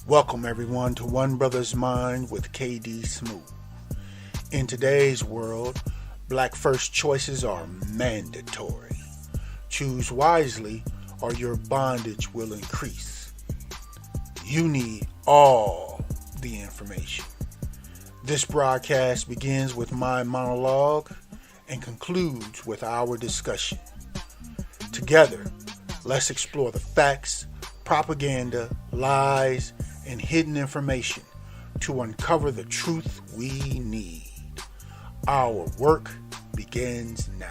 Welcome everyone to One Brothas Mind with KD Smooth. In today's world, black first choices are mandatory. Choose wisely or your bondage will increase. You need all the information. This broadcast begins with my monologue and concludes with our discussion. Together, let's explore the facts, propaganda, lies, and hidden information to uncover the truth we need. Our work begins now.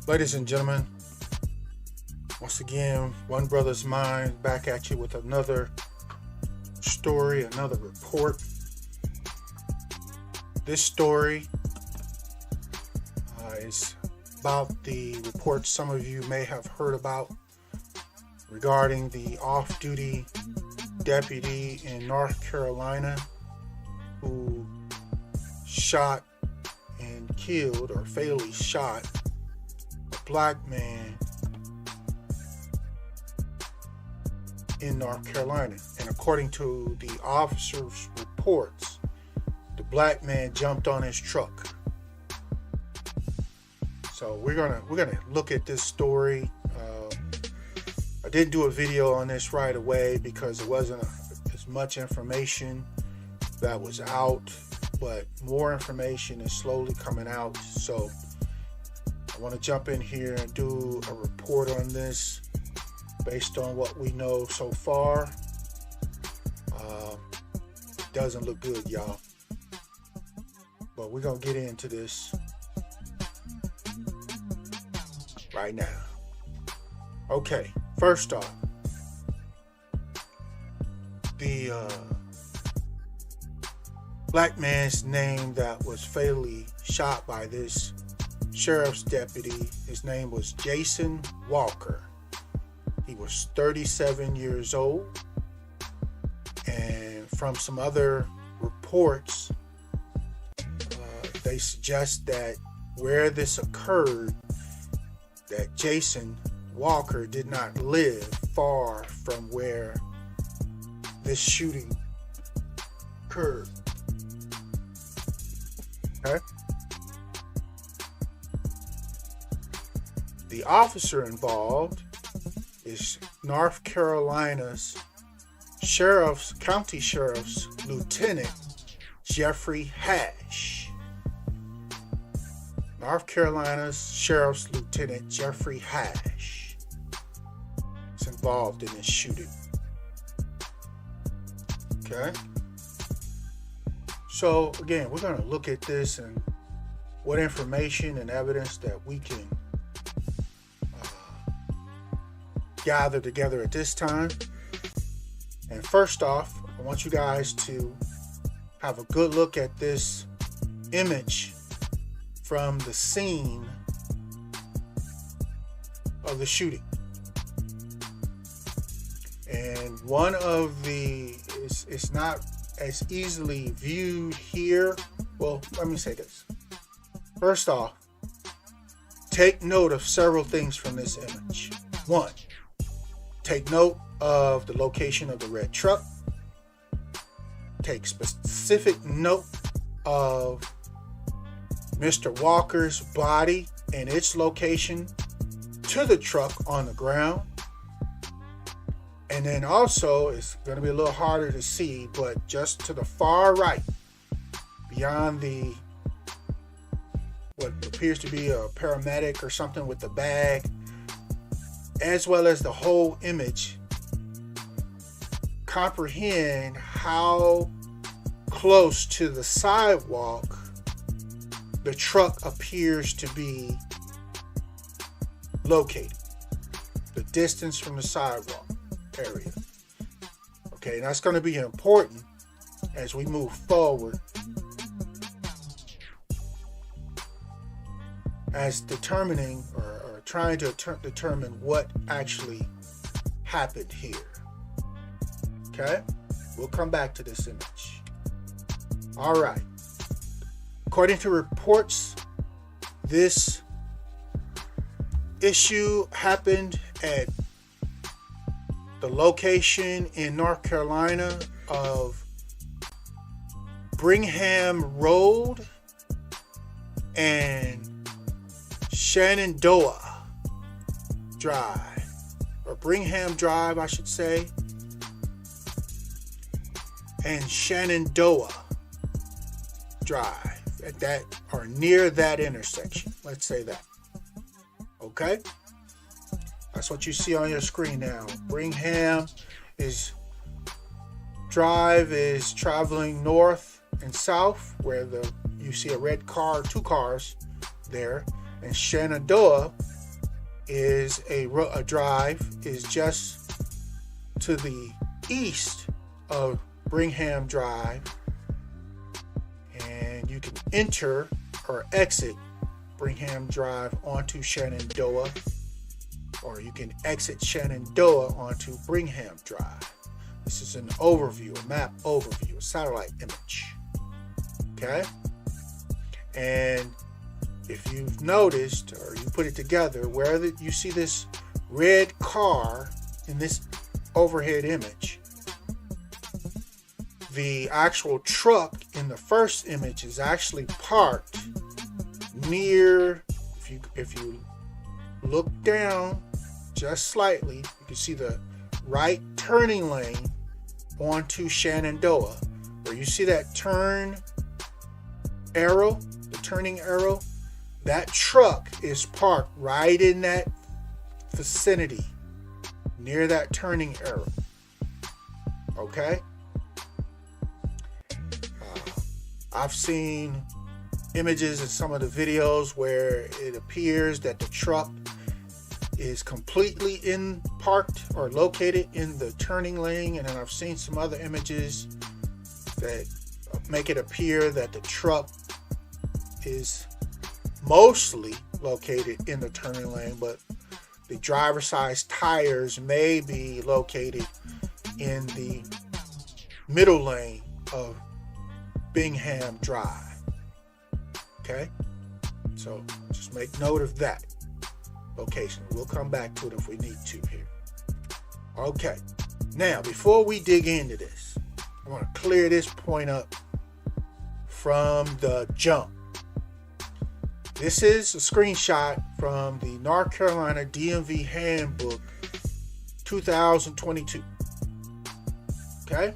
Ladies and gentlemen, once again, One Brothas Mind back at you with another story, another report. This story is about the report some of you may have heard about regarding the off-duty deputy in North Carolina who shot and killed or fatally shot a black man in North Carolina. And according to the officer's reports, the black man jumped on his truck. So we're gonna look at this story. I didn't do a video on this right away because it wasn't as much information that was out, but more information is slowly coming out. So I want to jump in here and do a report on this based on what we know so far. Doesn't look good, y'all. But we're going to get into this right now. Okay, first off, the black man's name that was fatally shot by this sheriff's deputy, his name was Jason Walker. He was 37 years old, and from some other reports, they suggest that where this occurred, that Jason Walker did not live far from where this shooting occurred. Okay? The officer involved is North Carolina's County Sheriff's Lieutenant Jeffrey Hash. North Carolina's Sheriff's Lieutenant Jeffrey Hash is involved in this shooting. Okay? So again, we're going to look at this and what information and evidence that we can gather together at this time. And first off, I want you guys to have a good look at this image from the scene of the shooting. And one of the, it's not as easily viewed here. Well, let me say this. First off, take note of several things from this image. One, take note of the location of the red truck. Take specific note of Mr. Walker's body and its location to the truck on the ground. And then also, it's going to be a little harder to see, but just to the far right, beyond the what appears to be a paramedic or something with the bag, as well as the whole image, comprehend how close to the sidewalk the truck appears to be located. The distance from the sidewalk area. Okay, and that's going to be important as we move forward as determining or trying to determine what actually happened here. Okay? We'll come back to this image. All right. According to reports, this issue happened at the location in North Carolina of Brigham Road and Shenandoah Drive, or Brigham Drive, I should say, and Shenandoah Drive at that, or near that intersection. Let's say that. Okay? That's what you see on your screen now. Brigham Drive is traveling north and south, where you see a red car, two cars there, and Shenandoah is a drive is just to the east of Brigham Drive, and you can enter or exit Brigham Drive onto Shenandoah, or you can exit Shenandoah onto Brigham Drive. This is an overview, a map overview, a satellite image. Okay? And if you've noticed, or you put it together, where you see this red car in this overhead image, the actual truck in the first image is actually parked near, if you look down just slightly, you can see the right turning lane onto Shenandoah. Where you see that turn arrow, the turning arrow, that truck is parked right in that vicinity, near that turning arrow. Okay? I've seen images in some of the videos where it appears that the truck is completely parked or located in the turning lane, and then I've seen some other images that make it appear that the truck is mostly located in the turning lane, but the driver's side tires may be located in the middle lane of Brigham Drive. Okay? So just make note of that location. We'll come back to it if we need to here. Okay. Now, before we dig into this, I want to clear this point up from the jump. This is a screenshot from the North Carolina DMV Handbook 2022. Okay?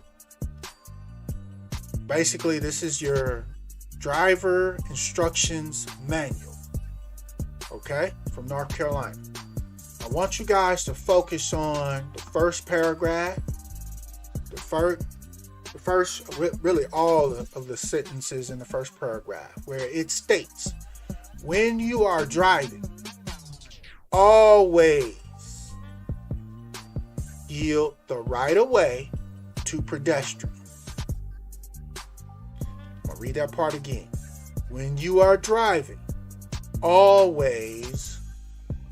Basically, this is your driver instructions manual. Okay? From North Carolina. I want you guys to focus on the first paragraph, really all of the sentences in the first paragraph, where it states, when you are driving, always yield the right of way to pedestrians. I'll read that part again. When you are driving, always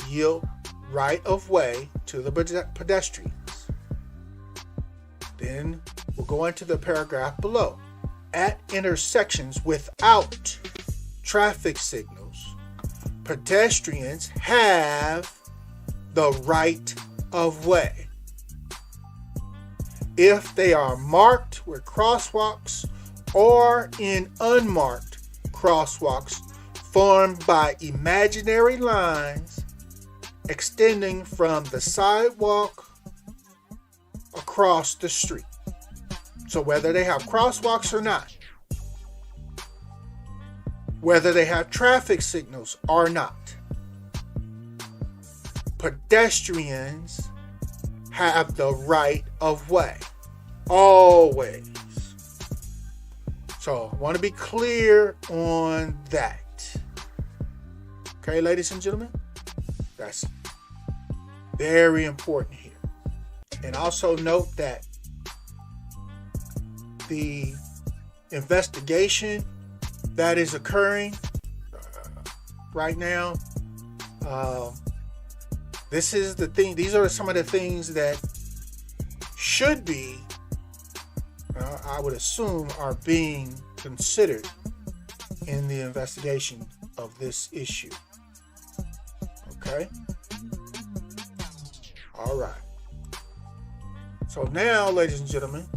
yield right of way to the pedestrians. Then we'll go into the paragraph below. At intersections without traffic signals, pedestrians have the right of way. If they are marked with crosswalks or in unmarked crosswalks formed by imaginary lines extending from the sidewalk across the street. So whether they have crosswalks or not, whether they have traffic signals or not, pedestrians have the right of way. Always. So I want to be clear on that. Okay, ladies and gentlemen? That's very important here. And also note that the investigation that is occurring right now This is the thing. These are some of the things that should be, I would assume, are being considered in the investigation of this issue. Okay? All right. So now, ladies and gentlemen,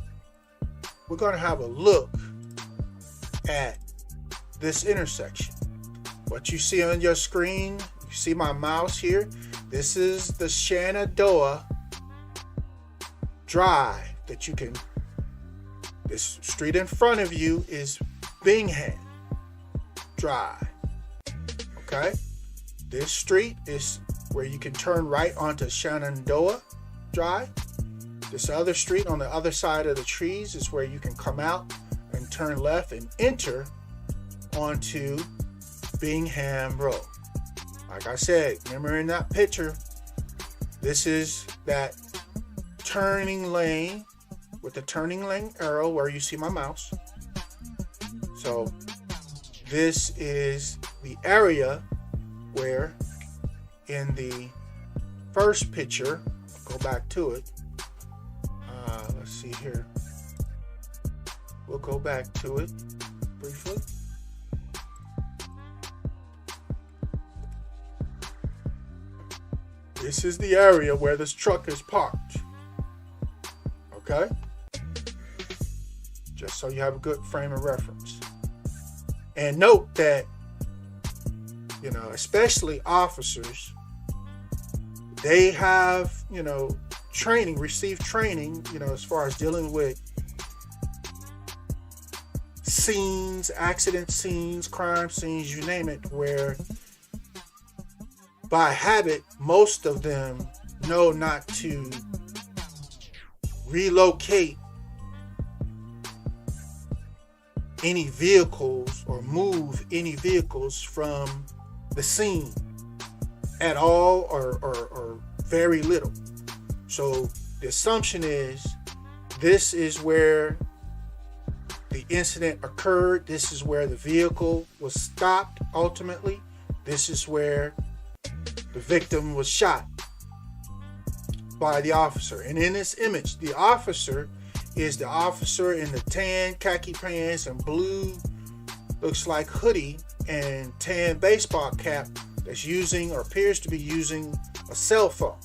we're going to have a look at this intersection. What you see on your screen, you see my mouse here. This is the Shenandoah Drive that you can, this street in front of you is Bingham Drive. Okay? This street is where you can turn right onto Shenandoah Drive. This other street on the other side of the trees is where you can come out and turn left and enter onto Bingham Road. Like I said, remember in that picture, this is that turning lane with the turning lane arrow where you see my mouse. So this is the area where in the first picture, go back to it. Let's see here. We'll go back to it briefly. This is the area where this truck is parked. Okay? Just so you have a good frame of reference. And note that, especially officers, they have, training, received training, as far as dealing with scenes, accident scenes, crime scenes, you name it, where by habit, most of them know not to relocate any vehicles or move any vehicles from the scene at all or very little. So the assumption is this is where the incident occurred. This is where the vehicle was stopped ultimately. This is where the victim was shot by the officer. And in this image, the officer is the officer in the tan khaki pants and blue, looks like hoodie, and tan baseball cap that's using or appears to be using a cell phone.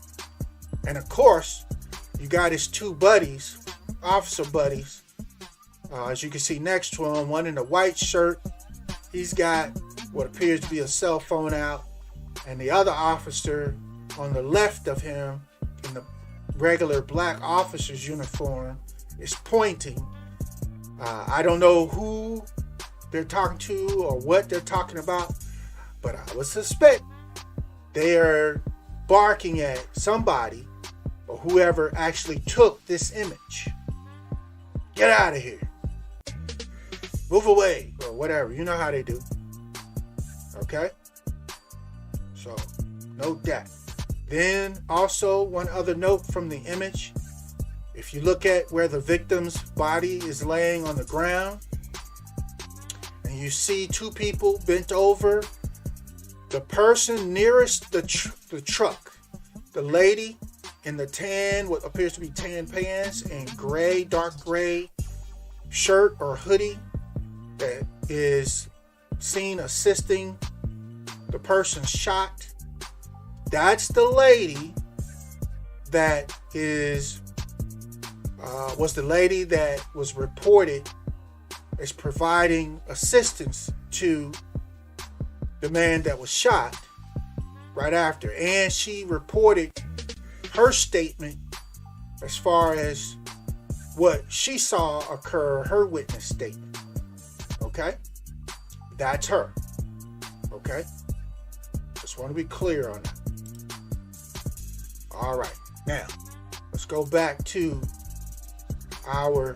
And of course, you got his two buddies, officer buddies, as you can see next to him, one in a white shirt. He's got what appears to be a cell phone out. And the other officer on the left of him in the regular black officer's uniform is pointing. I don't know who they're talking to or what they're talking about, but I would suspect they are barking at somebody or whoever actually took this image. Get out of here. Move away or whatever. You know how they do. Okay? So, note that. Then also one other note from the image. If you look at where the victim's body is laying on the ground and you see two people bent over, the person nearest the truck, the lady in the tan, what appears to be tan pants and gray, dark gray shirt or hoodie that is seen assisting the person shot, that's the lady that was the lady that was reported as providing assistance to the man that was shot right after. And she reported her statement as far as what she saw occur, her witness statement. Okay? That's her. Okay? Just want to be clear on that. All right. Now, let's go back to our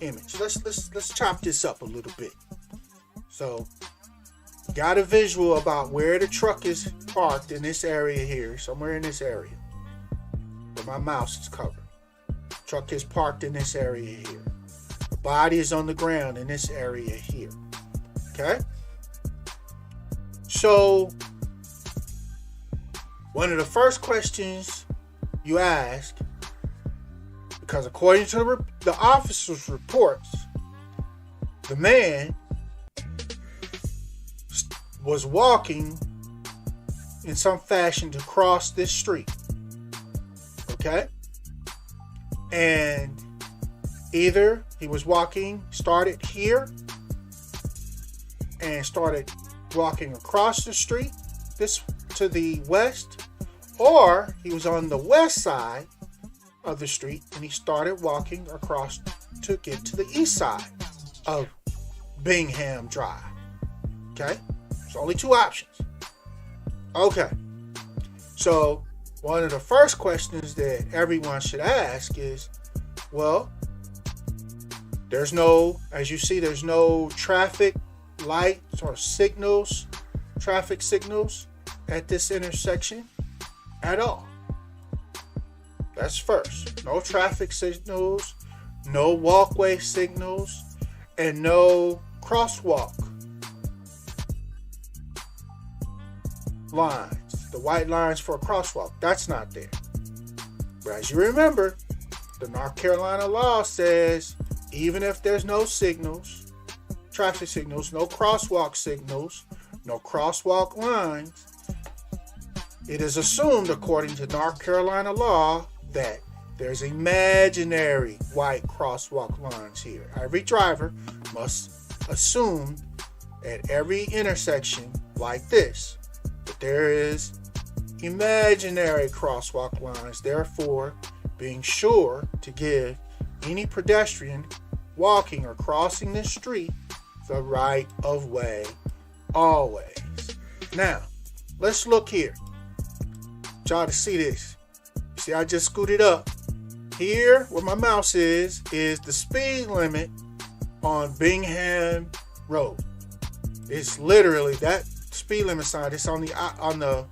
image. Let's chop this up a little bit. So, got a visual about where the truck is parked in this area here, somewhere in this area where my mouse is covered. Truck is parked in this area here. The body is on the ground in this area here. Okay? So, One of the first questions you ask, because according to the officer's reports, the man was walking in some fashion to cross this street. Okay? And either he was walking, started here, and started walking across the street, this to the west, or he was on the west side of the street and he started walking across to get to the east side of Bingham Drive. Okay? There's only two options. Okay. So, one of the first questions that everyone should ask is, well, there's no, as you see, there's no traffic lights or signals, traffic signals at this intersection at all. That's first. No traffic signals, no walkway signals, and no crosswalk lines, the white lines for a crosswalk. That's not there. But as you remember, the North Carolina law says even if there's no signals, traffic signals, no crosswalk signals, no crosswalk lines, it is assumed according to North Carolina law that there's imaginary white crosswalk lines here. Every driver must assume at every intersection like this that there is imaginary crosswalk lines, therefore being sure to give any pedestrian walking or crossing this street the right of way always. Now, let's look here. Y'all to see this. See, I just scooted up. Here, where my mouse is the speed limit on Bingham Road. It's literally that speed limit sign. It's on the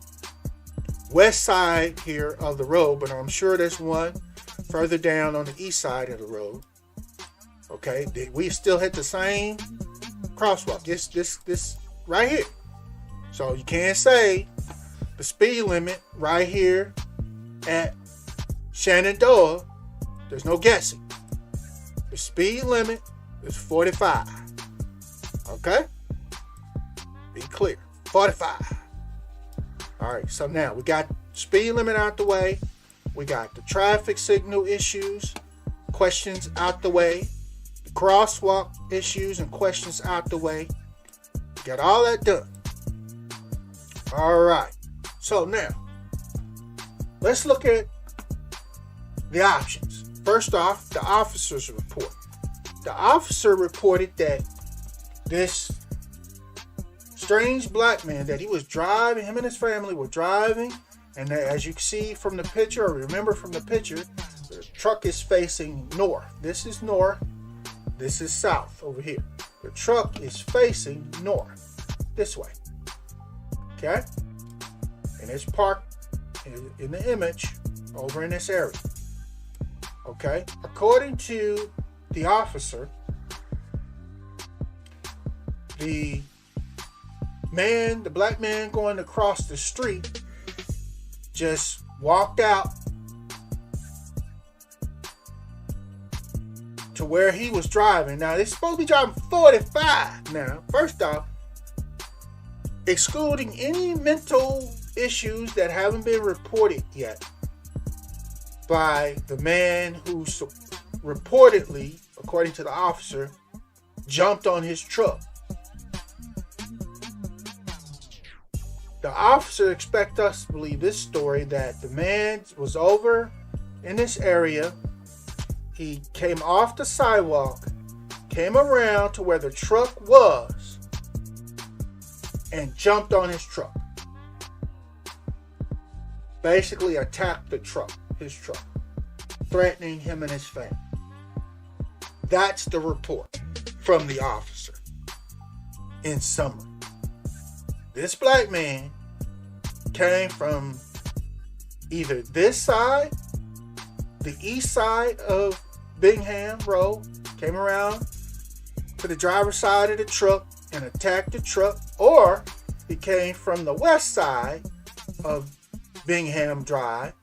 west side here of the road, but I'm sure there's one further down on the east side of the road. Okay, we still hit the same crosswalk. This right here. So you can't say the speed limit right here at Shenandoah, there's no guessing. The speed limit is 45. Okay? Be clear. 45. All right, so now we got speed limit out the way. We got the traffic signal issues, questions out the way. The crosswalk issues and questions out the way. Got all that done. All right. So now, let's look at the options. First off, the officer's report. The officer reported that this strange black man that he was driving, him and his family were driving, and as you can see from the picture, or remember from the picture, the truck is facing north. This is north, this is south over here. The truck is facing north, this way. Okay? And it's parked in the image over in this area. Okay? According to the officer, the black man going across the street just walked out to where he was driving. Now, they're supposed to be driving 45. Now, first off, excluding any mental issues that haven't been reported yet by the man who reportedly, according to the officer, jumped on his truck. The officer expects us to believe this story that the man was over in this area. He came off the sidewalk, came around to where the truck was, and jumped on his truck. Basically attacked the truck, his truck, threatening him and his family. That's the report from the officer. In summary, this black man came from either this side, the east side of Bingham Road, came around to the driver's side of the truck and attacked the truck, or he came from the west side of Bingham Drive,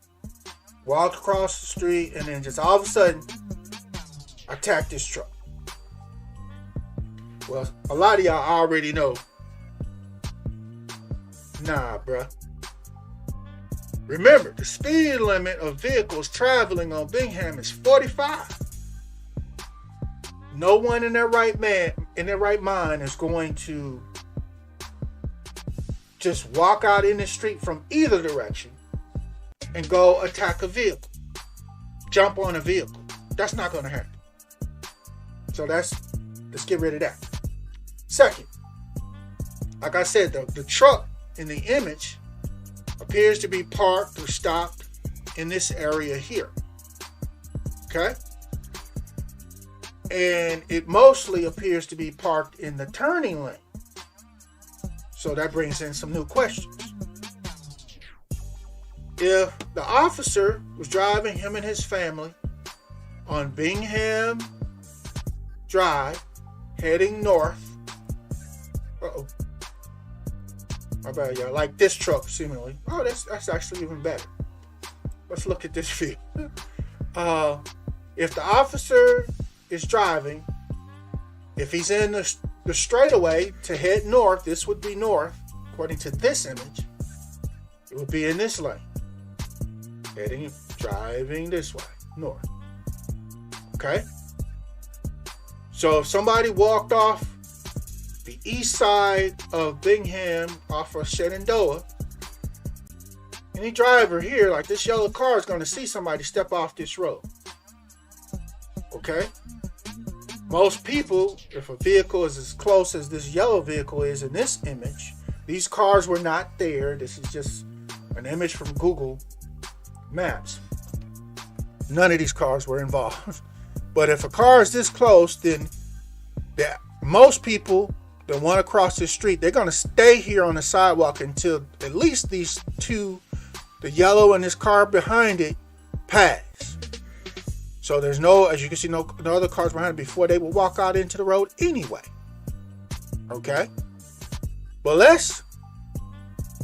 walked across the street, and then just all of a sudden attacked this truck. Well, a lot of y'all already know. Nah, bruh. Remember, the speed limit of vehicles traveling on Bingham is 45. No one in their right mind is going to just walk out in the street from either direction and go attack a vehicle, jump on a vehicle. That's not going to happen. So let's get rid of that. Second, like I said, the truck in the image appears to be parked or stopped in this area here. Okay? And it mostly appears to be parked in the turning lane. So that brings in some new questions. If the officer was driving him and his family on Bingham Drive, heading north. Uh-oh. My bad, y'all. Like this truck, seemingly. Oh, that's actually even better. Let's look at this view. If the officer is driving, if he's in the straightaway to head north, this would be north, according to this image. It would be in this lane, driving this way, north. Okay? So if somebody walked off the east side of Bingham off of Shenandoah, any driver here, like this yellow car, is going to see somebody step off this road. Okay? Most people, if a vehicle is as close as this yellow vehicle is in this image, these cars were not there. This is just an image from Google Maps. None of these cars were involved. But if a car is this close, then most people that want to cross the street, they're going to stay here on the sidewalk until at least these two, the yellow and this car behind it, pass. So there's no, as you can see, no other cars behind it before they will walk out into the road anyway. Okay? But let's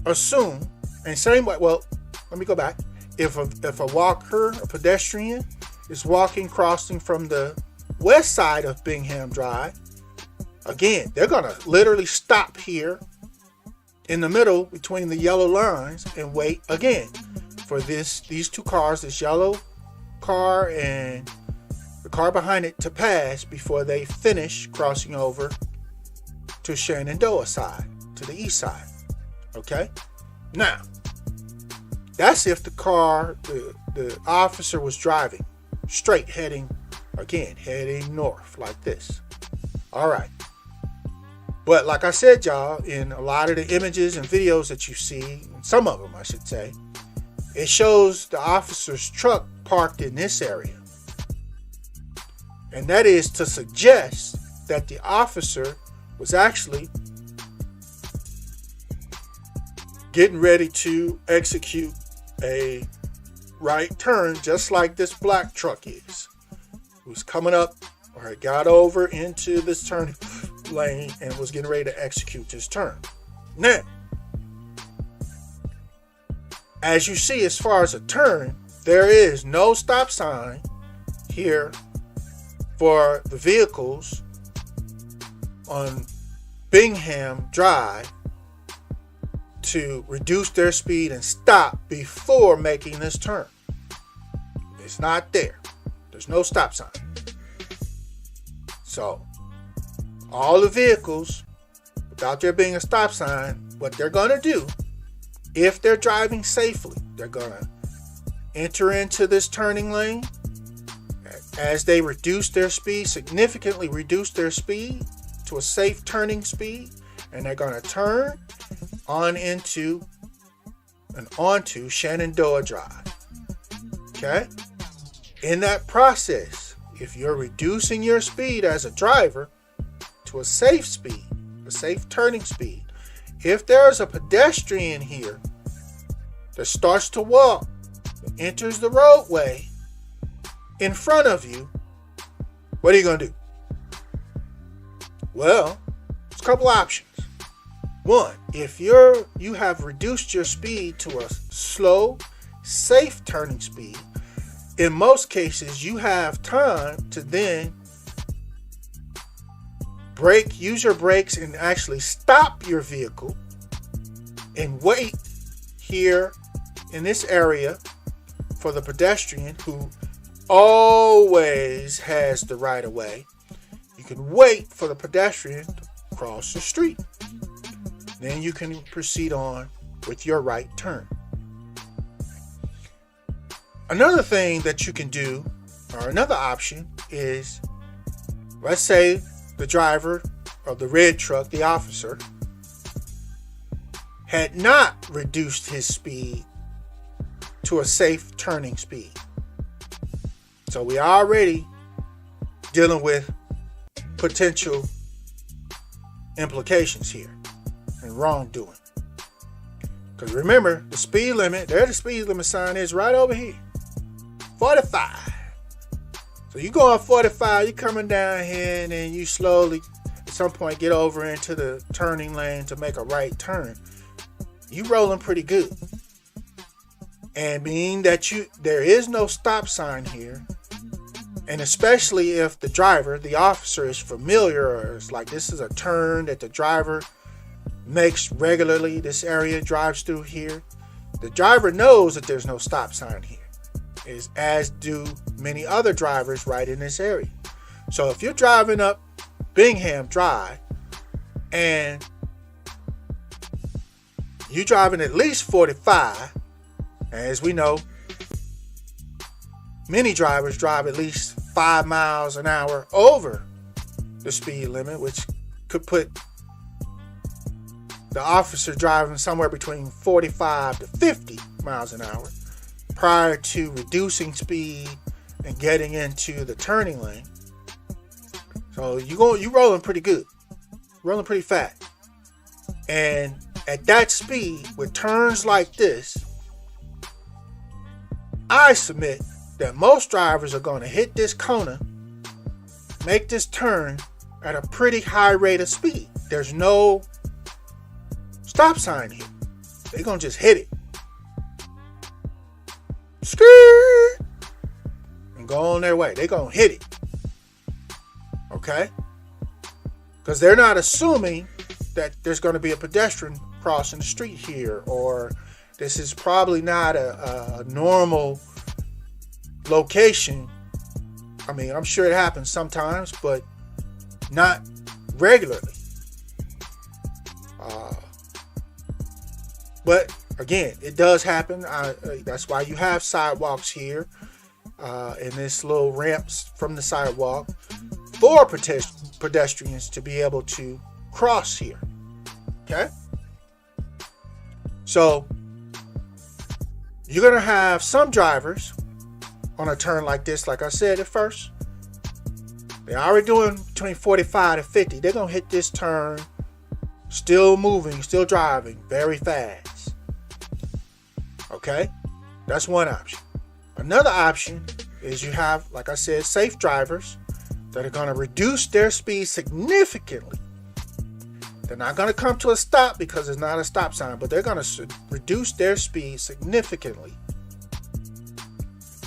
assume, and same way, well, let me go back. If a walker, a pedestrian, is crossing from the west side of Bingham Drive, again, they're going to literally stop here in the middle between the yellow lines and wait again for these two cars, this yellow car and the car behind it, to pass before they finish crossing over to Shenandoah side, to the east side. Okay? Now, that's if the car, the officer was driving straight, heading north like this. All right. But like I said, y'all, in a lot of the images and videos that you see, some of them I should say, it shows the officer's truck parked in this area. And that is to suggest that the officer was actually getting ready to execute a right turn, just like this black truck is. He was coming up, or got over into this turn lane and was getting ready to execute this turn. Now, as you see, as far as a turn, there is no stop sign here for the vehicles on Bingham Drive to reduce their speed and stop before making this turn. It's not there. There's no stop sign. So, all the vehicles, without there being a stop sign, what they're going to do, if they're driving safely, they're going to enter into this turning lane. As they reduce their speed, significantly reduce their speed to a safe turning speed, and they're going to turn on into and onto Shenandoah Drive. Okay? In that process, if you're reducing your speed as a driver to a safe speed, a safe turning speed, if there's a pedestrian here that starts to walk, enters the roadway in front of you, what are you going to do? Well, there's a couple options. One, if you have reduced your speed to a slow, safe turning speed, in most cases you have time to then use your brakes and actually stop your vehicle and wait here in this area for the pedestrian who always has the right of way. You can wait for the pedestrian to cross the street. Then you can proceed on with your right turn. Another thing that you can do, or another option, is, let's say the driver of the red truck, the officer, had not reduced his speed to a safe turning speed. So we are already dealing with potential implications here and wrongdoing. Because remember, the speed limit, the speed limit sign is right over here. 45. So you go on 45, you're coming down here, and then you slowly, at some point, get over into the turning lane to make a right turn. You rolling pretty good. And being that there is no stop sign here, and especially if the driver, the officer, is familiar, or it's like this is a turn that the driver makes regularly, this area drives through here, the driver knows that there's no stop sign here, as do many other drivers right in this area. So if you're driving up Bingham Drive and you're driving at least 45, as we know, many drivers drive at least 5 miles an hour over the speed limit, which could put the officer driving somewhere between 45 to 50 miles an hour prior to reducing speed and getting into the turning lane. So you rolling pretty good, rolling pretty fast. And at that speed, with turns like this, I submit that most drivers are going to hit this corner, make this turn at a pretty high rate of speed. There's no stop sign here. They're going to just hit it. Skirt! And go on their way. They're going to hit it. Okay? Because they're not assuming that there's going to be a pedestrian crossing the street here, or this is probably not a normal location. I mean, I'm sure it happens sometimes, but not regularly. But again, it does happen. That's why you have sidewalks here, and this little ramps from the sidewalk for pedestrians to be able to cross here. Okay? So you're going to have some drivers on a turn like this, like I said at first, they're already doing between 45 to 50. They're going to hit this turn, still moving, still driving very fast. Okay? That's one option. Another option is you have, like I said, safe drivers that are going to reduce their speed significantly. They're not going to come to a stop because it's not a stop sign, but they're going to reduce their speed significantly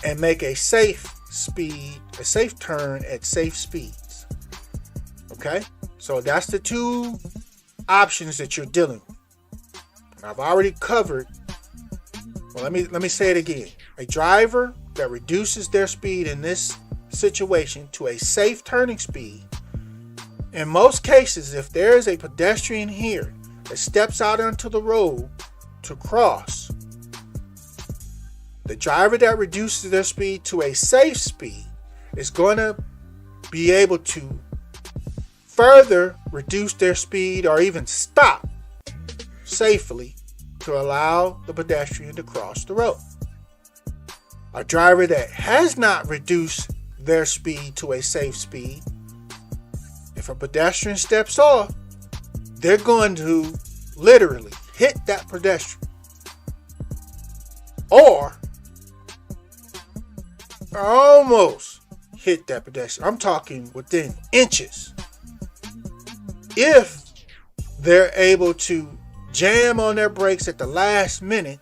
and make a safe turn at safe speeds. Okay? So that's the two options that you're dealing with. And I've already covered. Well, let me say it again. A driver that reduces their speed in this situation to a safe turning speed, in most cases, if there is a pedestrian here that steps out onto the road to cross, the driver that reduces their speed to a safe speed is going to be able to further reduce their speed or even stop safely to allow the pedestrian to cross the road. A driver that has not reduced their speed to a safe speed, if a pedestrian steps off, they're going to literally hit that pedestrian or almost hit that pedestrian. I'm talking within inches. If they're able to jam on their brakes at the last minute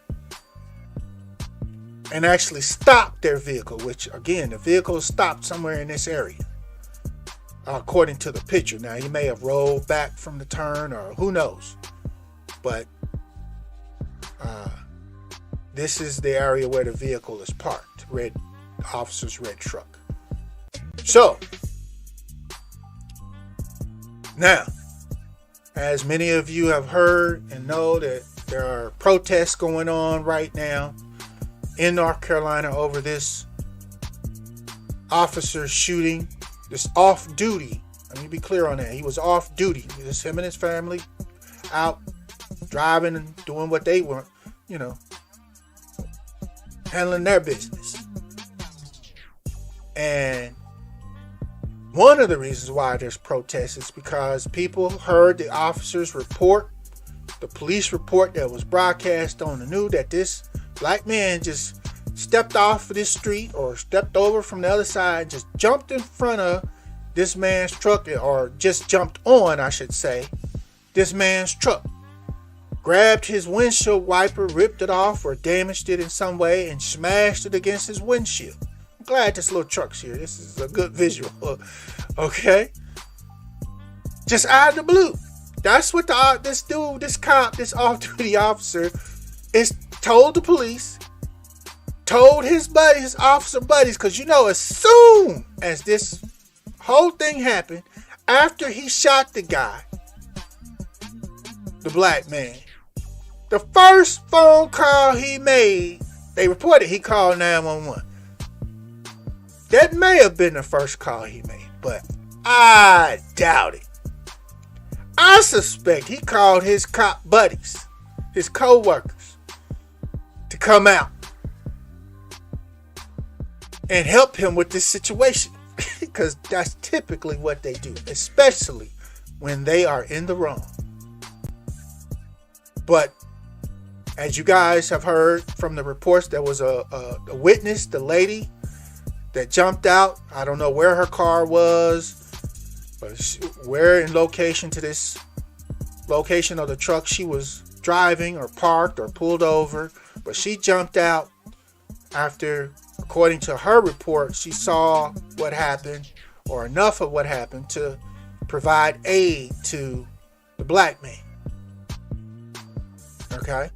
and actually stop their vehicle, which again, the vehicle is stopped somewhere in this area, according to the picture. Now, he may have rolled back from the turn, or who knows, but this is the area where the vehicle is parked, officer's red truck. So, now, as many of you have heard and know, that there are protests going on right now in North Carolina over this officer shooting, this off duty. Let me be clear on that. He was off duty. Just him and his family out driving and doing what they want, handling their business. And one of the reasons why there's protests is because people heard the officer's report, the police report that was broadcast on the news, that this black man just stepped off of this street, or stepped over from the other side, just jumped in front of this man's truck, or just jumped on, I should say, this man's truck, grabbed his windshield wiper, ripped it off or damaged it in some way, and smashed it against his windshield. I'm glad this little truck's here. This is a good visual. Okay? Just out of the blue. That's what this cop, this off-duty officer, is told the police, told his buddies, his officer buddies, because as soon as this whole thing happened, after he shot the guy, the black man, the first phone call he made, they reported he called 911. That may have been the first call he made, but I doubt it. I suspect he called his cop buddies, his co-workers, to come out and help him with this situation, because that's typically what they do, especially when they are in the wrong. But as you guys have heard from the reports, there was a witness, the lady that jumped out. I don't know where her car was, but where in location to this location of the truck she was driving, or parked, or pulled over. But she jumped out after, according to her report, she saw what happened, or enough of what happened, to provide aid to the black man. Okay?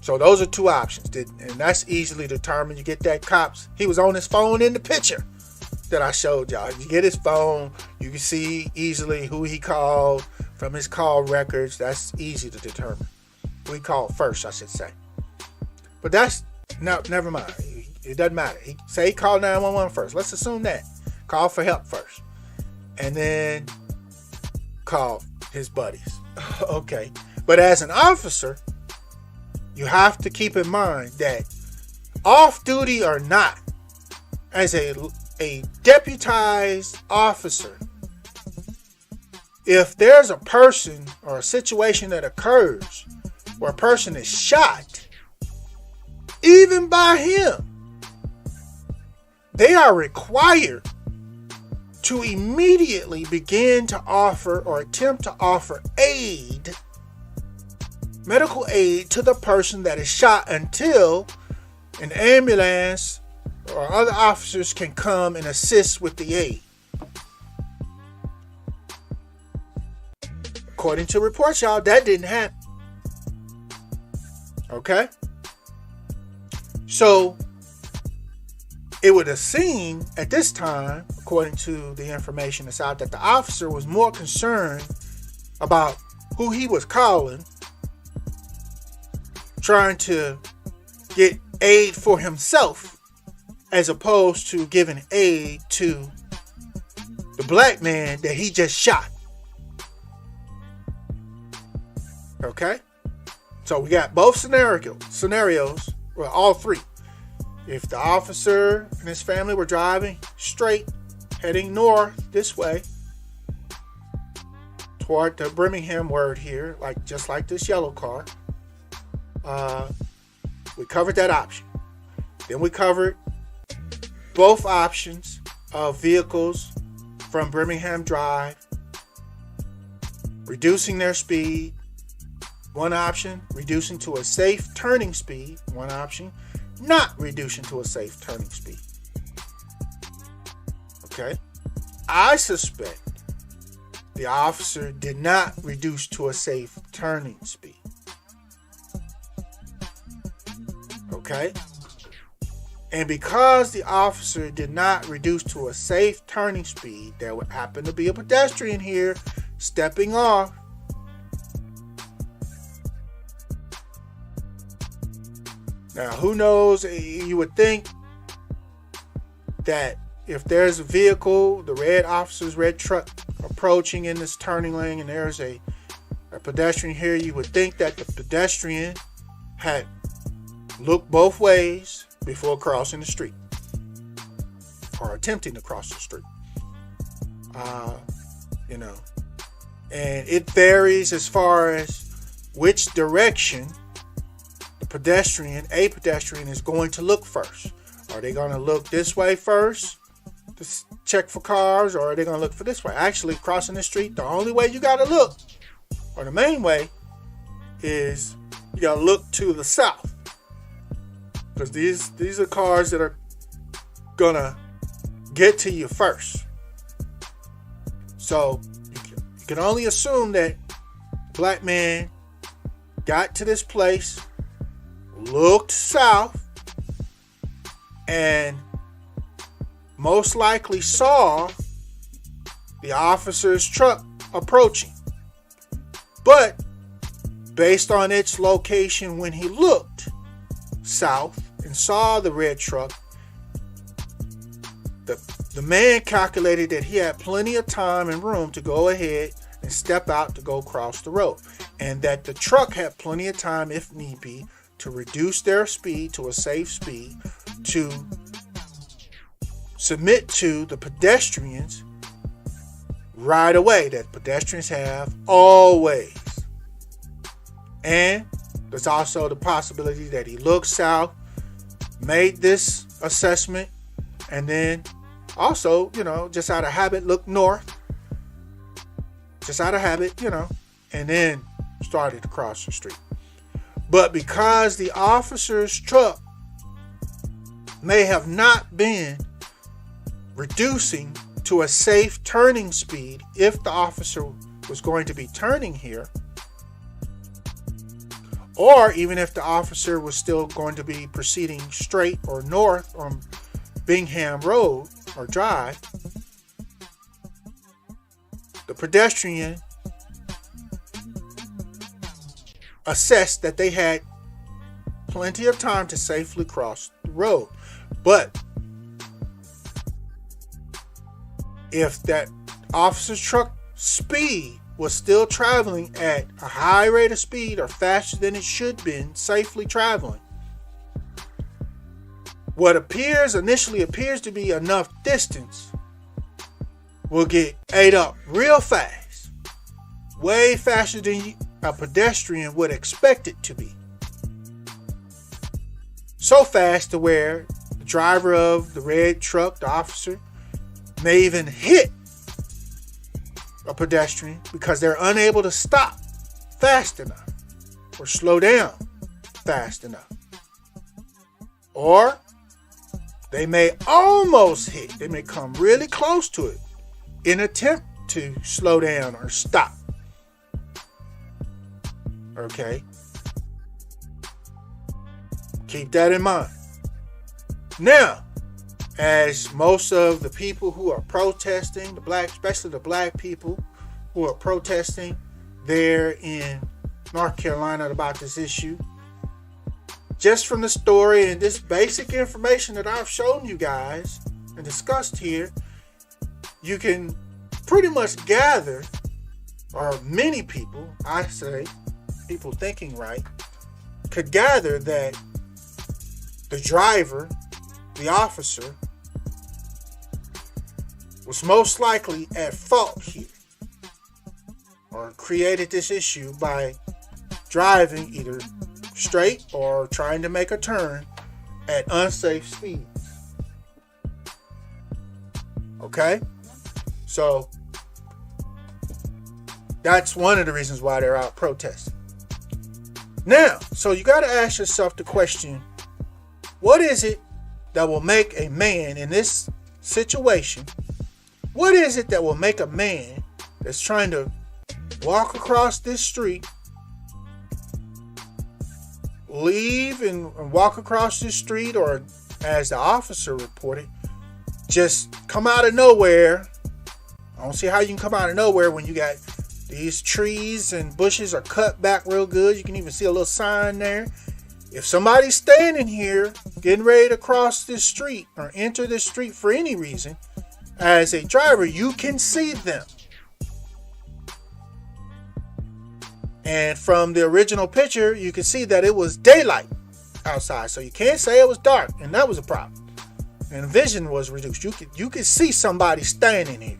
So those are two options, and that's easily determined. You get that cops. He was on his phone in the picture that I showed y'all. You get his phone, you can see easily who he called from his call records. That's easy to determine. Who he called first, I should say. But that's, no, never mind. It doesn't matter. He called 911 first. Let's assume that. Call for help first. And then call his buddies. Okay. But as an officer, you have to keep in mind that off duty or not, as a deputized officer, if there's a person or a situation that occurs where a person is shot, even by him, they are required to immediately begin to offer or attempt to offer aid, medical aid, to the person that is shot, until an ambulance or other officers can come and assist with the aid. According to reports, y'all, that didn't happen. Okay? So, it would have seemed at this time, according to the information that's out, that the officer was more concerned about who he was calling, trying to get aid for himself, as opposed to giving aid to the black man that he just shot. Okay? So we got both scenarios, well, all three. If the officer and his family were driving straight, heading north this way, toward the Birmingham word here, just like this yellow car, we covered that option. Then we covered both options of vehicles from Birmingham Drive reducing their speed, one option. Reducing to a safe turning speed, one option. Not reducing to a safe turning speed. Okay? I suspect the officer did not reduce to a safe turning speed. Okay? And because the officer did not reduce to a safe turning speed, there would happen to be a pedestrian here stepping off. Now, who knows? You would think that if there's a vehicle, the red officer's red truck approaching in this turning lane, and there's a pedestrian here, you would think that the pedestrian had looked both ways before crossing the street or attempting to cross the street. And it varies as far as which direction a pedestrian is going to look first. Are they going to look this way first to check for cars, or are they going to look for this way? Actually, crossing the street, the only way you got to look, or the main way, is you got to look to the south. Because these are cars that are going to get to you first. So you can only assume that black man got to this place, looked south, and most likely saw the officer's truck approaching. But based on its location when he looked south and saw the red truck, the man calculated that he had plenty of time and room to go ahead and step out to go cross the road, and that the truck had plenty of time, if need be, to reduce their speed to a safe speed, to submit to the pedestrians right away, that pedestrians have always. And there's also the possibility that he looked south, made this assessment, and then also, just out of habit, looked north. Just out of habit, and then started to cross the street. But because the officer's truck may have not been reducing to a safe turning speed, if the officer was going to be turning here, or even if the officer was still going to be proceeding straight or north on Bingham Road or Drive, the pedestrian assessed that they had plenty of time to safely cross the road. But if that officer's truck speed was still traveling at a high rate of speed or faster than it should been safely traveling, what initially appears to be enough distance will get ate up real fast, way faster than a pedestrian would expect it to be. So fast to where the driver of the red truck, the officer, may even hit a pedestrian because they're unable to stop fast enough or slow down fast enough. Or they may almost hit, they may come really close to it in an attempt to slow down or stop. Okay? Keep that in mind. Now, as most of the people who are protesting, especially the black people who are protesting there in North Carolina about this issue, just from the story and this basic information that I've shown you guys and discussed here, you can pretty much gather, or many people, I say, people thinking right, could gather that the driver, the officer, was most likely at fault here, or created this issue by driving either straight or trying to make a turn at unsafe speeds. Okay? So That's one of the reasons why they're out protesting. Now, so you got to ask yourself the question, what is it that will make a man in this situation? What is it that will make a man that's trying to walk across this street, leave and walk across this street, or as the officer reported, just come out of nowhere? I don't see how you can come out of nowhere when you got these trees and bushes are cut back real good. You can even see a little sign there. If somebody's standing here getting ready to cross this street or enter this street for any reason, as a driver, you can see them. And from the original picture, you can see that it was daylight outside. So you can't say it was dark, and that was a problem. And vision was reduced. You could see somebody standing here.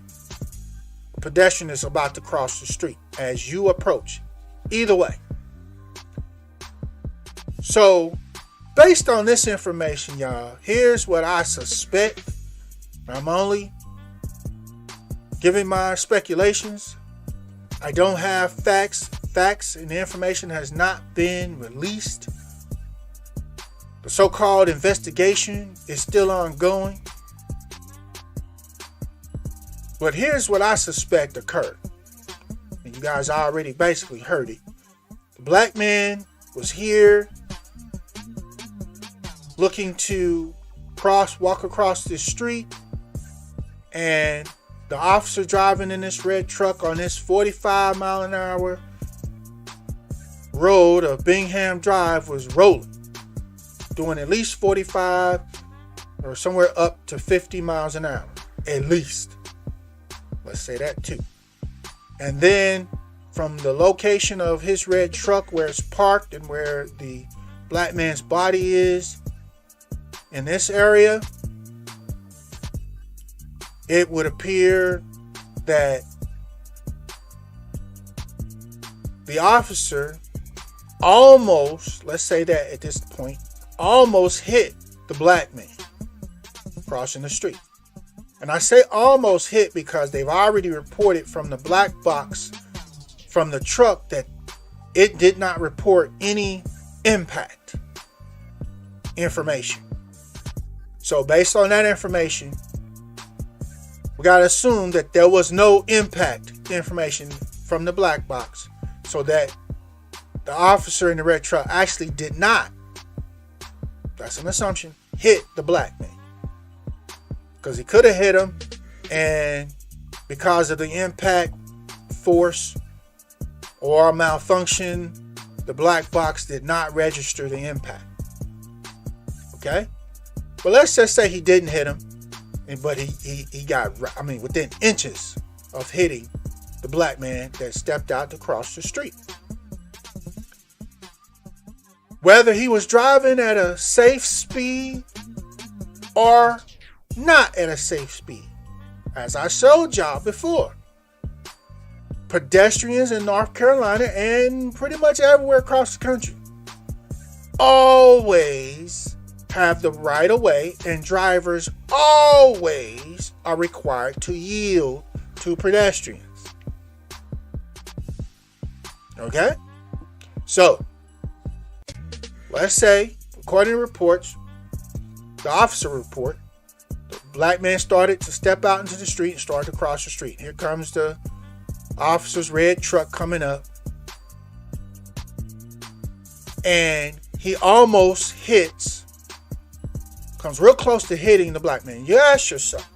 A pedestrian is about to cross the street as you approach. Either way. So, based on this information, y'all, here's what I suspect. I'm only giving my speculations. I don't have facts. Facts and the information has not been released. The so-called investigation is still ongoing. But here's what I suspect occurred. And you guys already basically heard it. The black man was here looking to walk across this street, and the officer driving in this red truck on this 45 mile an hour road of Bingham Drive was rolling, doing at least 45 or somewhere up to 50 miles an hour, at least. Let's say that too. And then from the location of his red truck where it's parked and where the black man's body is in this area, it would appear that the officer almost, let's say that at this point, almost hit the black man crossing the street. And I say almost hit because they've already reported from the black box from the truck that it did not report any impact information. So based on that information, we got to assume that there was no impact information from the black box, so that the officer in the red truck actually did not, that's an assumption, hit the black man. Because he could have hit him, and because of the impact force or malfunction, the black box did not register the impact. Okay? But let's just say he didn't hit him, but he got, within inches of hitting the black man that stepped out to cross the street. Whether he was driving at a safe speed or not at a safe speed, as I showed y'all before, pedestrians in North Carolina and pretty much everywhere across the country always have the right of way, and drivers always are required to yield to pedestrians. Okay? So, let's say, according to reports, the officer report, the black man started to step out into the street and started to cross the street. Here comes the officer's red truck coming up, and he almost comes real close to hitting the black man. You ask yourself,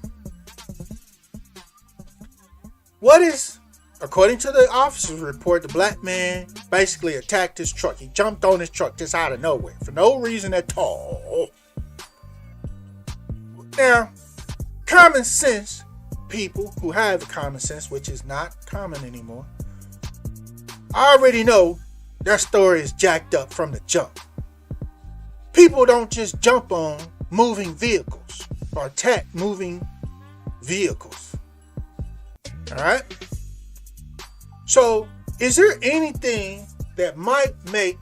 what is, according to the officer's report, the black man basically attacked his truck. He jumped on his truck just out of nowhere for no reason at all. Now, common sense people who have the common sense, which is not common anymore, I already know that story is jacked up from the jump. People don't just jump on moving vehicles or attack moving vehicles. All right? So, is there anything that might make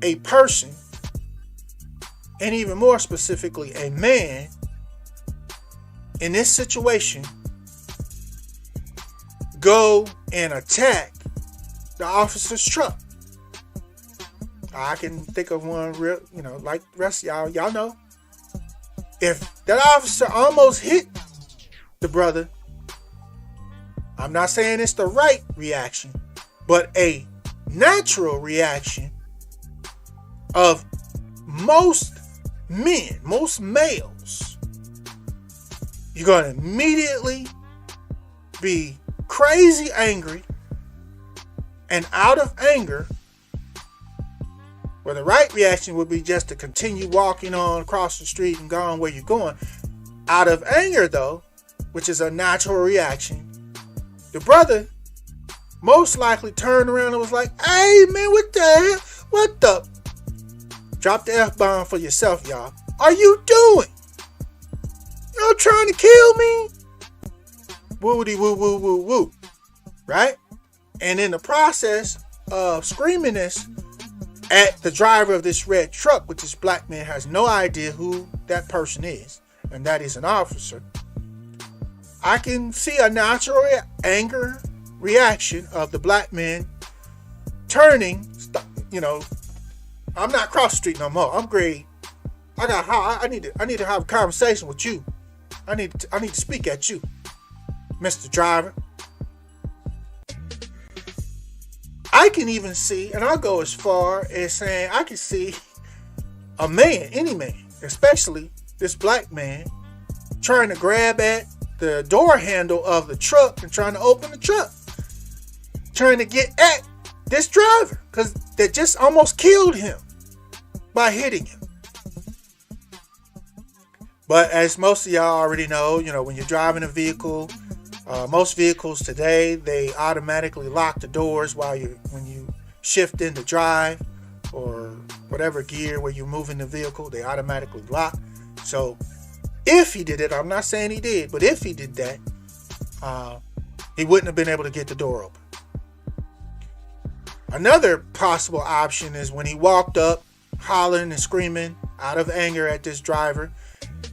a person, and even more specifically a man, in this situation go and attack the officer's truck. I can think of one real, like the rest of y'all know. If that officer almost hit the brother, I'm not saying it's the right reaction, but a natural reaction of most men, most males. You're going to immediately be crazy angry, and out of anger, where the right reaction would be just to continue walking on across the street and going where you're going. Out of anger, though, which is a natural reaction, the brother most likely turned around and was like, "Hey man, what the hell? What the?" Drop the F-bomb for yourself, y'all. Are you doing? Y'all trying to kill me? Woody woo woo woo woo. Right? And in the process of screaming this at the driver of this red truck, which this black man has no idea who that person is, and that is an officer, I can see a natural anger reaction of the black man turning, I'm not cross the street no more. I'm great. I need to have a conversation with you. I need to speak at you, Mr. Driver. I can even see, and I'll go as far as saying I can see a man, any man, especially this black man, trying to grab at the door handle of the truck and trying to open the truck, trying to get at this driver, because they just almost killed him by hitting him. But as most of y'all already know, when you're driving a vehicle, most vehicles today, they automatically lock the doors when you shift into drive or whatever gear where you're moving the vehicle, they automatically lock. So if he did it, I'm not saying he did, but if he did that, he wouldn't have been able to get the door open. Another possible option is when he walked up, hollering and screaming out of anger at this driver.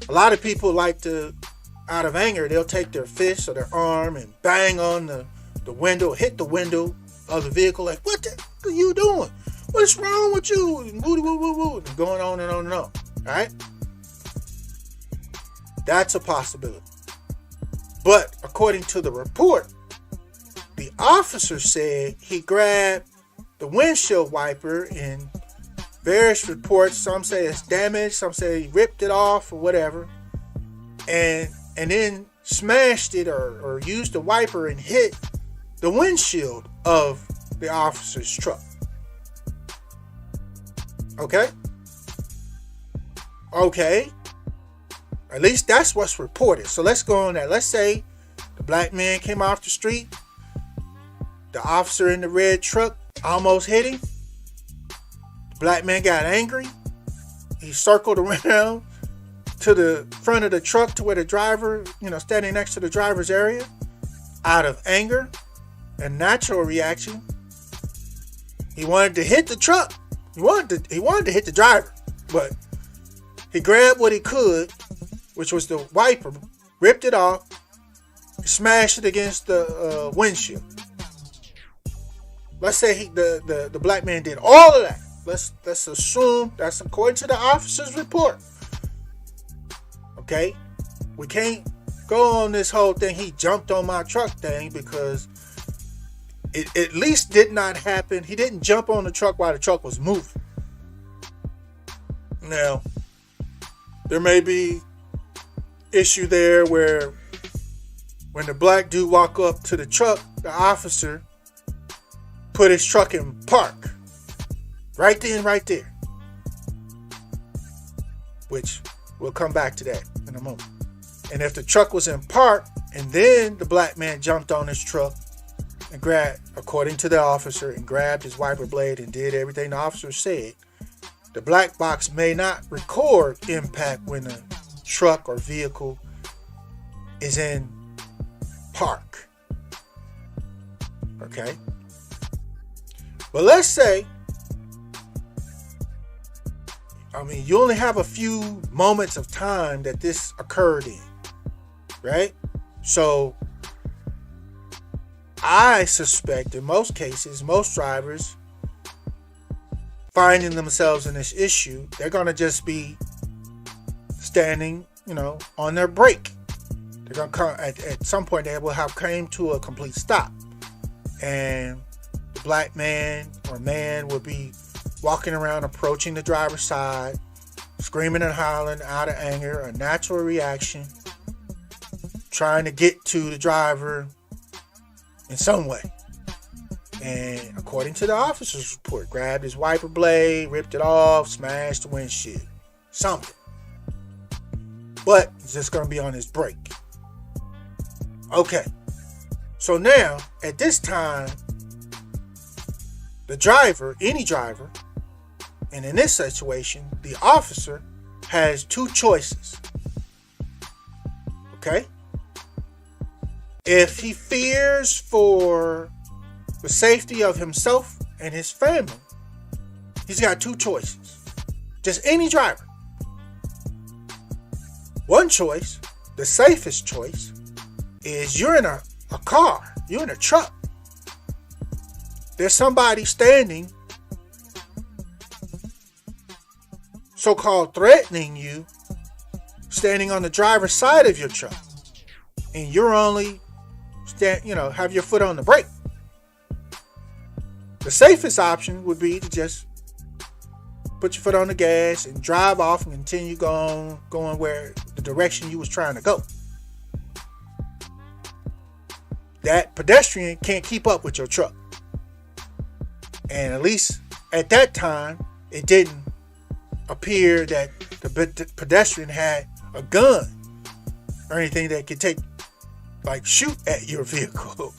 A lot of people like to, out of anger, they'll take their fist or their arm and bang on the window, hit the window of the vehicle like, "What the heck are you doing? What's wrong with you?" And woo woo woo woo, and going on and on and on. All right? That's a possibility. But according to the report, the officer said he grabbed the windshield wiper. In various reports, some say it's damaged, some say he ripped it off or whatever, and then smashed it or used the wiper and hit the windshield of the officer's truck. Okay? At least that's what's reported. So let's go on that. Let's say the black man came off the street. The officer in the red truck almost hit him. The black man got angry. He circled around to the front of the truck to where the driver, standing next to the driver's area, out of anger and natural reaction. He wanted to hit the truck. He wanted to hit the driver, but he grabbed what he could, which was the wiper, ripped it off, smashed it against the windshield. Let's say the black man did all of that. Let's assume that's according to the officer's report. Okay? We can't go on this whole thing, he jumped on my truck thing, because it at least did not happen. He didn't jump on the truck while the truck was moving. Now, there may be issue there where when the black dude walked up to the truck, the officer put his truck in park. Right then, right there. Which we'll come back to that in a moment. And if the truck was in park and then the black man jumped on his truck and grabbed, according to the officer, and grabbed his wiper blade and did everything the officer said, the black box may not record impact when a truck or vehicle is in park. Okay? But let's say, you only have a few moments of time that this occurred in, right? So I suspect in most cases, most drivers finding themselves in this issue, they're going to just be standing, on their brake. They're going to come at some point, they will have came to a complete stop. And the black man or man will be walking around, approaching the driver's side, screaming and hollering out of anger, a natural reaction, trying to get to the driver in some way. And according to the officer's report, grabbed his wiper blade, ripped it off, smashed the windshield. Something. But it's just going to be on his brake. Okay. So now, at this time, the driver, any driver, and in this situation, the officer has two choices. Okay? If he fears for the safety of himself and his family, he's got two choices. Just any driver. One choice, the safest choice, is you're in a car, you're in a truck. There's somebody standing, so-called threatening you, standing on the driver's side of your truck. And you're only have your foot on the brake. The safest option would be to just put your foot on the gas and drive off and continue going where the direction you was trying to go. That pedestrian can't keep up with your truck. And at least at that time, it didn't appear that the pedestrian had a gun or anything that could shoot at your vehicle.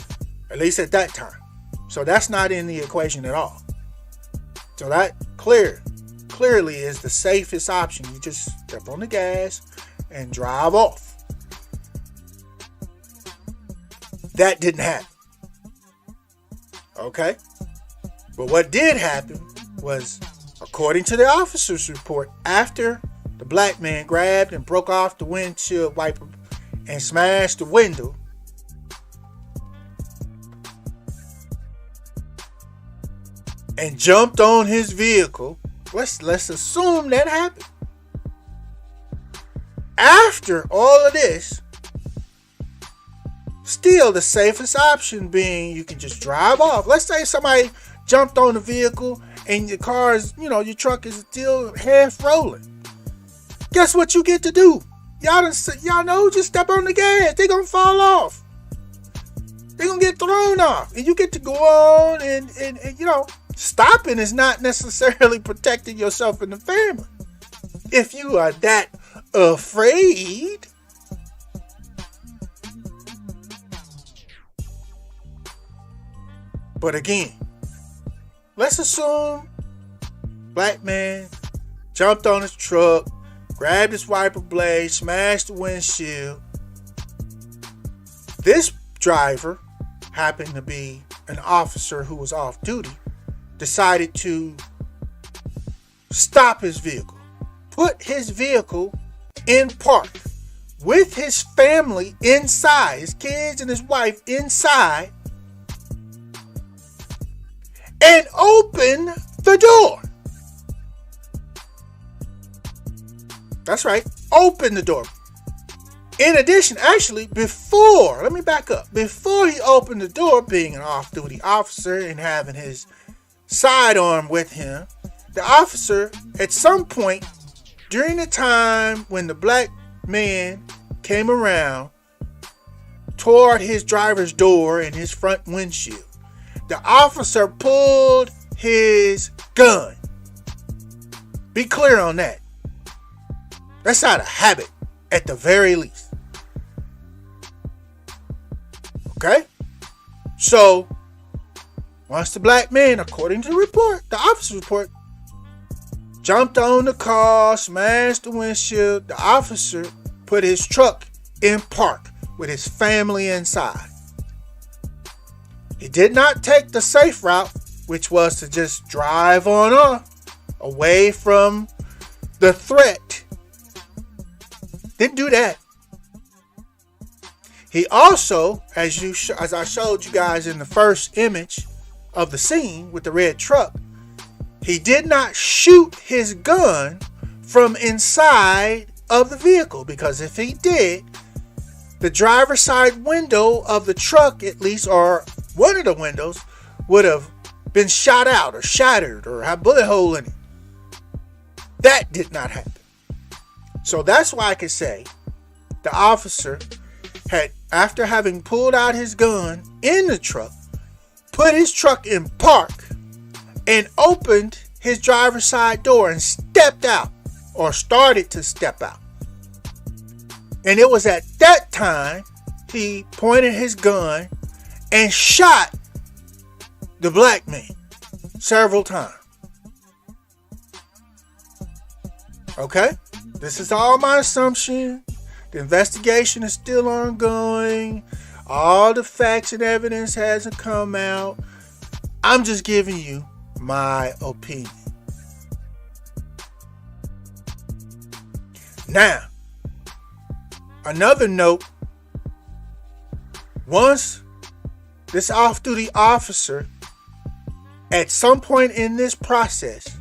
At least at that time. So that's not in the equation at all. So that clearly is the safest option. You just step on the gas and drive off. That didn't happen. Okay? But what did happen was, according to the officer's report, after the black man grabbed and broke off the windshield wiper and smashed the window, and jumped on his vehicle, let's assume that happened. After all of this, still the safest option being you can just drive off. Let's say somebody jumped on the vehicle and your car is, your truck is still half rolling. Guess what you get to do? Y'all know, just step on the gas. They're going to fall off. They're going to get thrown off. And you get to go on and stopping is not necessarily protecting yourself and the family. If you are that afraid, but again, let's assume black man jumped on his truck, grabbed his wiper blade, smashed the windshield. This driver happened to be an officer who was off duty, decided to stop his vehicle, put his vehicle in park with his family inside, his kids and his wife inside, and open the door. That's right, open the door. In addition, actually, let me back up. Before he opened the door, being an off-duty officer and having his sidearm with him, the officer, at some point during the time when the black man came around toward his driver's door and his front windshield, the officer pulled his gun. Be clear on that. That's out of habit, at the very least. Okay? So, once the black man, according to the report, the officer's report, jumped on the car, smashed the windshield, the officer put his truck in park with his family inside. He did not take the safe route, which was to just drive on off, away from the threat. Didn't do that. He also, as I showed you guys in the first image of the scene with the red truck, he did not shoot his gun from inside of the vehicle, because if he did, the driver's side window of the truck, at least, or one of the windows, would have been shot out or shattered or had a bullet hole in it. That did not happen. So that's why I could say the officer had, after having pulled out his gun in the truck, put his truck in park and opened his driver's side door and stepped out, or started to step out. And it was at that time he pointed his gun and shot the black man several times. Okay? This is all my assumption. The investigation is still ongoing. All the facts and evidence hasn't come out. I'm just giving you my opinion. Now, another note. Once this off-duty officer, at some point in this process,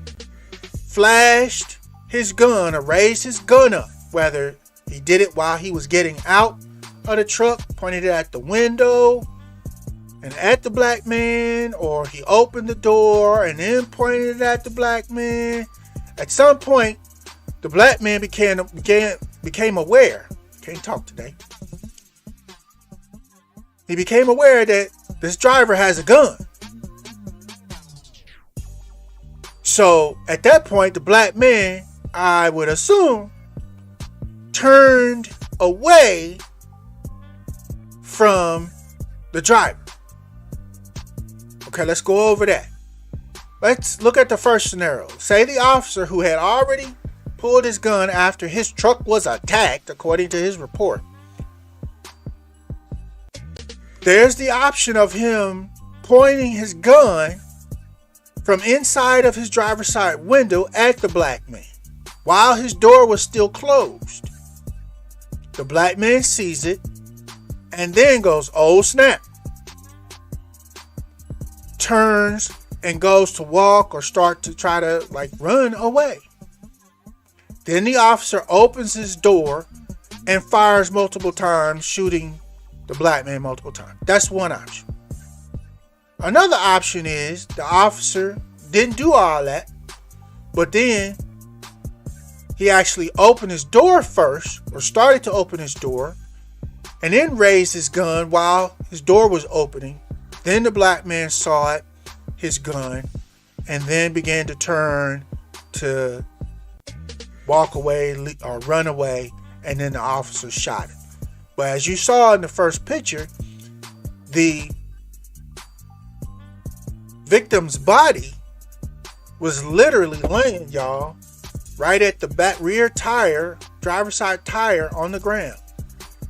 flashed his gun or raised his gun up, whether he did it while he was getting out of the truck, pointed it at the window and at the black man, or he opened the door and then pointed it at the black man. At some point, the black man became aware. Can't talk today. He became aware that this driver has a gun. So at that point, the black man, I would assume, turned away from the driver. Okay, let's go over that. Let's look at the first scenario. Say the officer, who had already pulled his gun after his truck was attacked, according to his report, there's the option of him pointing his gun from inside of his driver's side window at the black man while his door was still closed. The black man sees it and then goes, oh snap, turns and goes to walk or start to try to run away. Then the officer opens his door and fires multiple times, shooting the black man multiple times. That's one option. Another option is the officer didn't do all that, but then he actually opened his door first, or started to open his door, and then raised his gun while his door was opening. Then the black man saw it, his gun, and then began to turn to walk away or run away, and then the officer shot him. But as you saw in the first picture, the victim's body was literally laying, y'all, right at the back rear tire, driver's side tire, on the ground.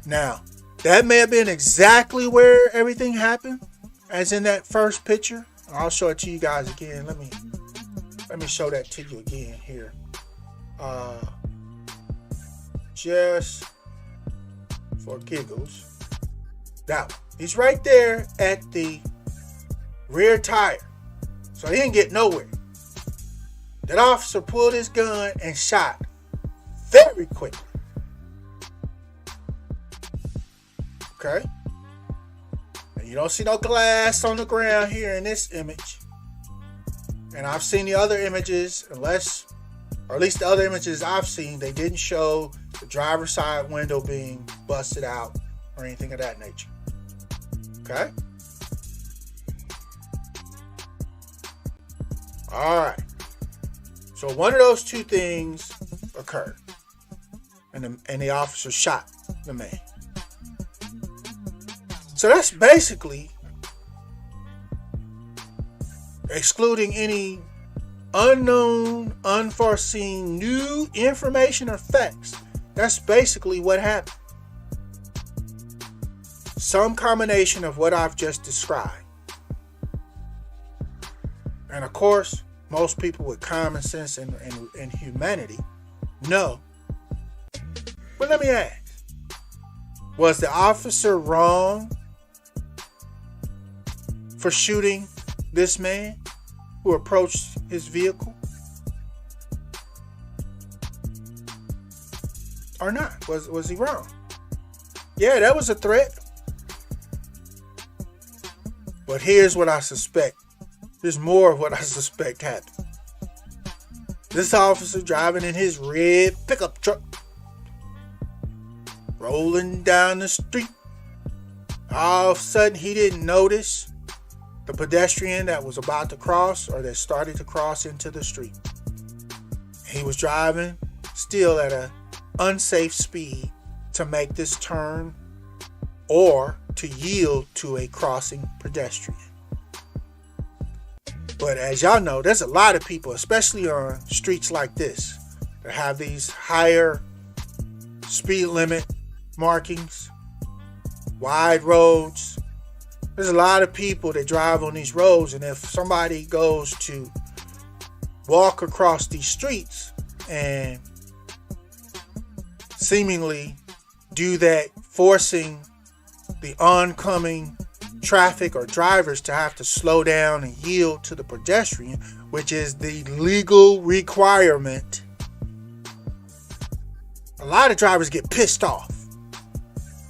Now, that may have been exactly where everything happened, as in that first picture. I'll show it to you guys again. Let me show that to you again here. Just for giggles. Now, he's right there at the rear tire. So he didn't get nowhere. That officer pulled his gun and shot very quickly. Okay? And you don't see no glass on the ground here in this image. And I've seen the other images, or at least the other images I've seen, they didn't show the driver's side window being busted out or anything of that nature. Okay? Alright. So one of those two things occurred. And the officer shot the man. So that's basically, excluding any unknown, unforeseen, new information or facts, that's basically what happened. Some combination of what I've just described. And of course, most people with common sense and humanity know. But let me ask, Was the officer wrong for shooting this man who approached his vehicle? Or not? Was he wrong? Yeah, that was a threat. But here's what I suspect. There's more of what I suspect happened. This officer driving in his red pickup truck, rolling down the street. All of a sudden, he didn't notice the pedestrian that was about to cross or that started to cross into the street. He was driving still at an unsafe speed to make this turn or to yield to a crossing pedestrian. But as y'all know, there's a lot of people, especially on streets like this, that have these higher speed limit markings, wide roads. There's a lot of people that drive on these roads, and if somebody goes to walk across these streets and seemingly do that, forcing the oncoming traffic or drivers to have to slow down and yield to the pedestrian, which is the legal requirement, a lot of drivers get pissed off.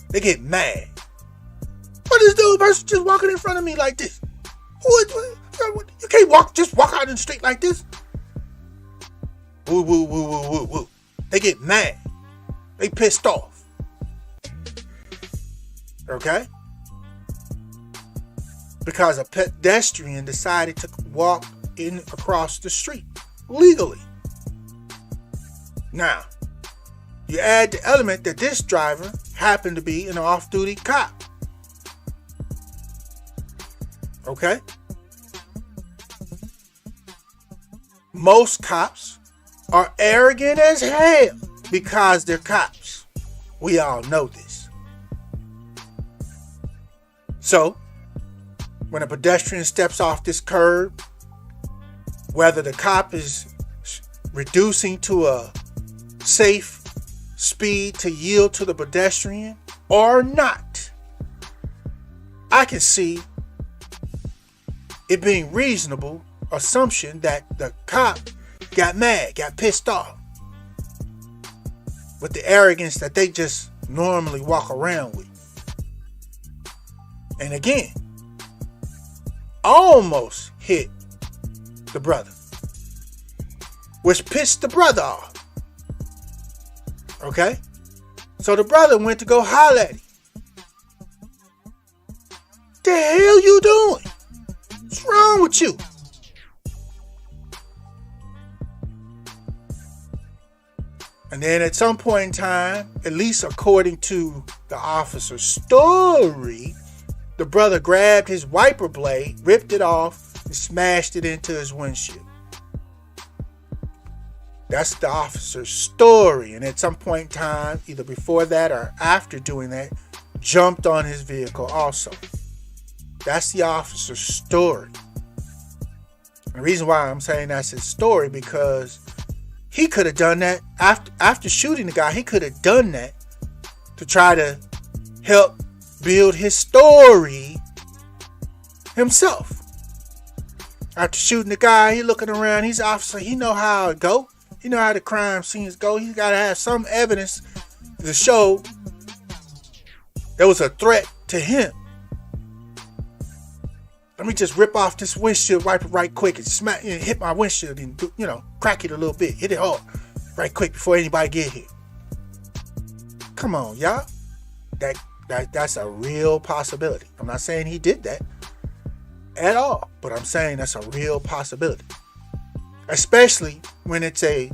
They get mad. What is this person just walking in front of me like this? You can't just walk out in the street like this. Woo, woo, woo, woo, woo, woo. They get mad. They pissed off. Okay? Because a pedestrian decided to walk in across the street legally. Now, you add the element that this driver happened to be an off-duty cop. Okay? Most cops are arrogant as hell because they're cops. We all know this. So, when a pedestrian steps off this curb, whether the cop is reducing to a safe speed to yield to the pedestrian or not, I can see it being reasonable assumption that the cop got mad, got pissed off with the arrogance that they just normally walk around with. And again, almost hit the brother, which pissed the brother off. Okay? So the brother went to go holler at him. The hell you doing? What's wrong with you? And then at some point in time, at least according to the officer's story, the brother grabbed his wiper blade, ripped it off, and smashed it into his windshield. That's the officer's story. And at some point in time, either before that or after doing that, jumped on his vehicle also. That's the officer's story. And the reason why I'm saying that's his story, because he could have done that after shooting the guy. He could have done that to try to help build his story himself. After shooting the guy, he looking around. He's an officer. He know how it go. He know how the crime scenes go. He's got to have some evidence to show there was a threat to him. Let me just rip off this windshield wiper right quick and smack and hit my windshield and crack it a little bit. Hit it hard right quick before anybody get here. Come on, y'all. That's a real possibility. I'm not saying he did that at all, but I'm saying that's a real possibility. Especially when it's a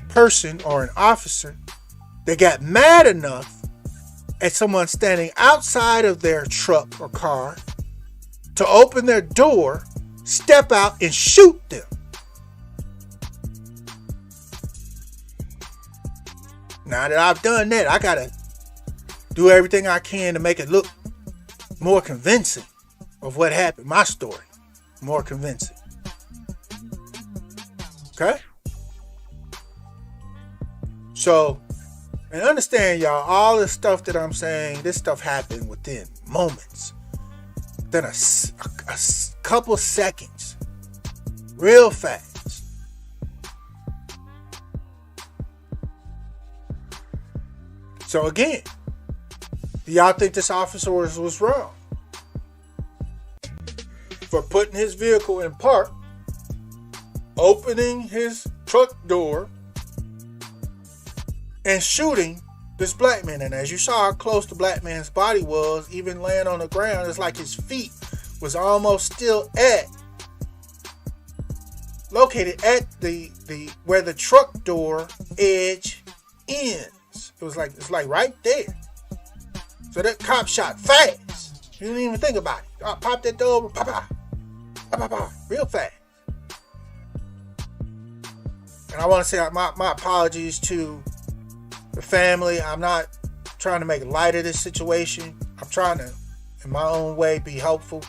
person or an officer that got mad enough at someone standing outside of their truck or car to open their door, step out, and shoot them. Now that I've done that, I gotta do everything I can to make it look more convincing of what happened. My story, more convincing. Okay? So, And understand, y'all, all this stuff that I'm saying, this stuff happened within moments. Then a couple seconds. Real fast. So again, do y'all think this officer was wrong for putting his vehicle in park, opening his truck door, and shooting this black man? And as you saw how close the black man's body was, even laying on the ground, it's like his feet was almost still located at the where the truck door edge ends. It's like right there. So that cop shot fast. He didn't even think about it. Pop that door over, real fast. And I want to say my apologies to the family. I'm not trying to make light of this situation. I'm trying to, in my own way, be helpful.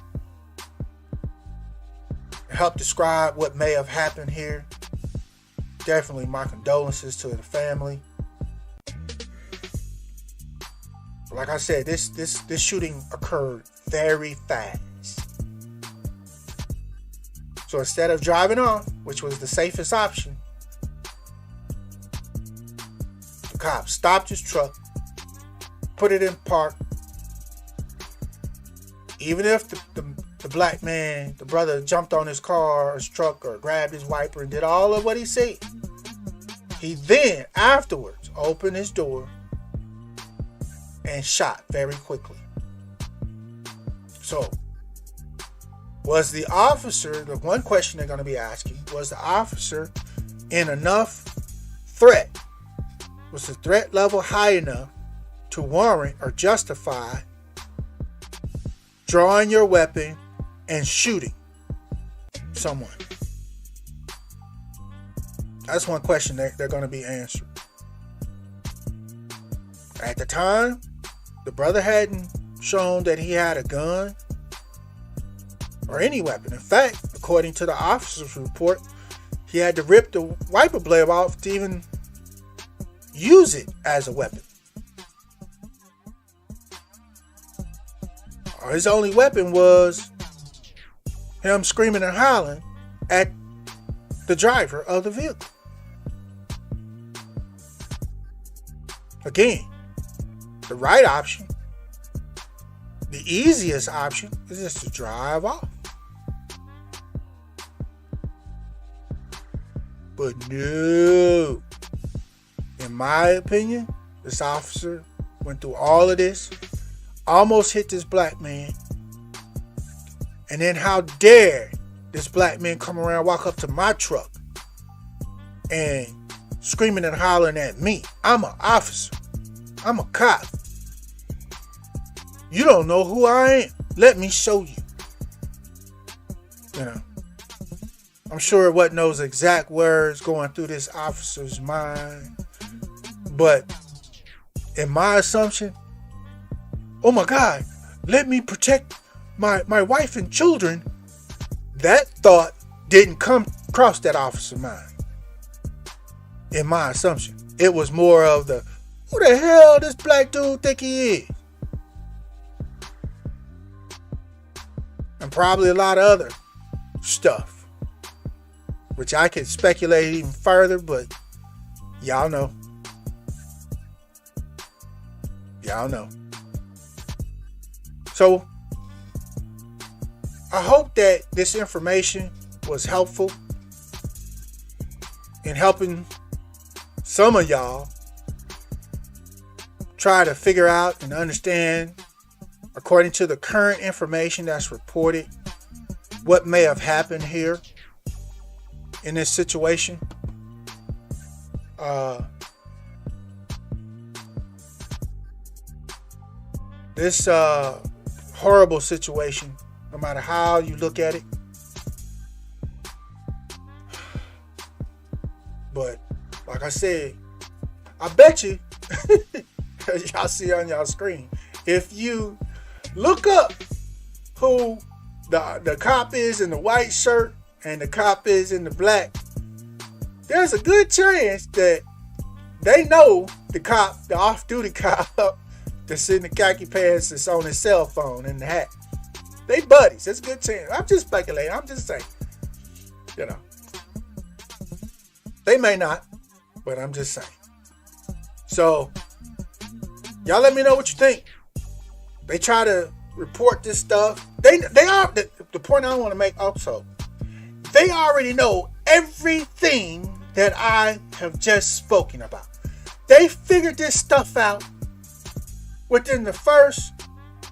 Help describe what may have happened here. Definitely my condolences to the family. Like I said, this shooting occurred very fast. So instead of driving off, which was the safest option, the cop stopped his truck, put it in park. Even if the black man, the brother, jumped on his car or his truck or grabbed his wiper and did all of what he said, he then afterwards opened his door and shot very quickly. So, was the officer, the one question they're going to be asking, was the officer in enough threat? Was the threat level high enough to warrant or justify drawing your weapon and shooting someone? That's one question they're going to be answering. At the time, the brother hadn't shown that he had a gun or any weapon. In fact, according to the officer's report, he had to rip the wiper blade off to even use it as a weapon. His only weapon was him screaming and hollering at the driver of the vehicle. Again, the right option, the easiest option, is just to drive off. But no, in my opinion, this officer went through all of this, almost hit this black man, and then how dare this black man come around, walk up to my truck and screaming and hollering at me. I'm an officer. I'm a cop. You don't know who I am. Let me show you. You know, I'm sure it wasn't those exact words going through this officer's mind, but in my assumption, oh my God, let me protect my wife and children. That thought didn't come across that officer's mind. In my assumption, it was more of the, who the hell this black dude think he is? And probably a lot of other stuff, which I could speculate even further, but y'all know. Y'all know. So, I hope that this information was helpful in helping some of y'all try to figure out and understand, according to the current information that's reported, what may have happened here in this situation. This horrible situation, no matter how you look at it. But like I said, I bet you, as y'all see on y'all screen, if you look up who the cop is in the white shirt and the cop is in the black, there's a good chance that They know the cop, the off-duty cop that's in the khaki pants that's on his cell phone in the hat. They buddies. It's a good chance. I'm just speculating. I'm just saying. You know. They may not, but I'm just saying. So, y'all let me know what you think. They try to report this stuff. They are, the point I want to make also, they already know everything that I have just spoken about. They figured this stuff out within the first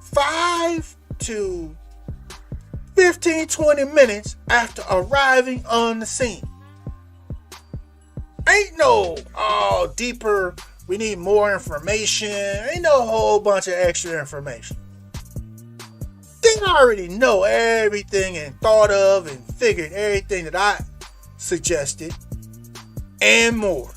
5 to 15, 20 minutes after arriving on the scene. Ain't no, deeper, we need more information. Ain't no whole bunch of extra information. They already know everything and thought of and figured everything that I suggested and more.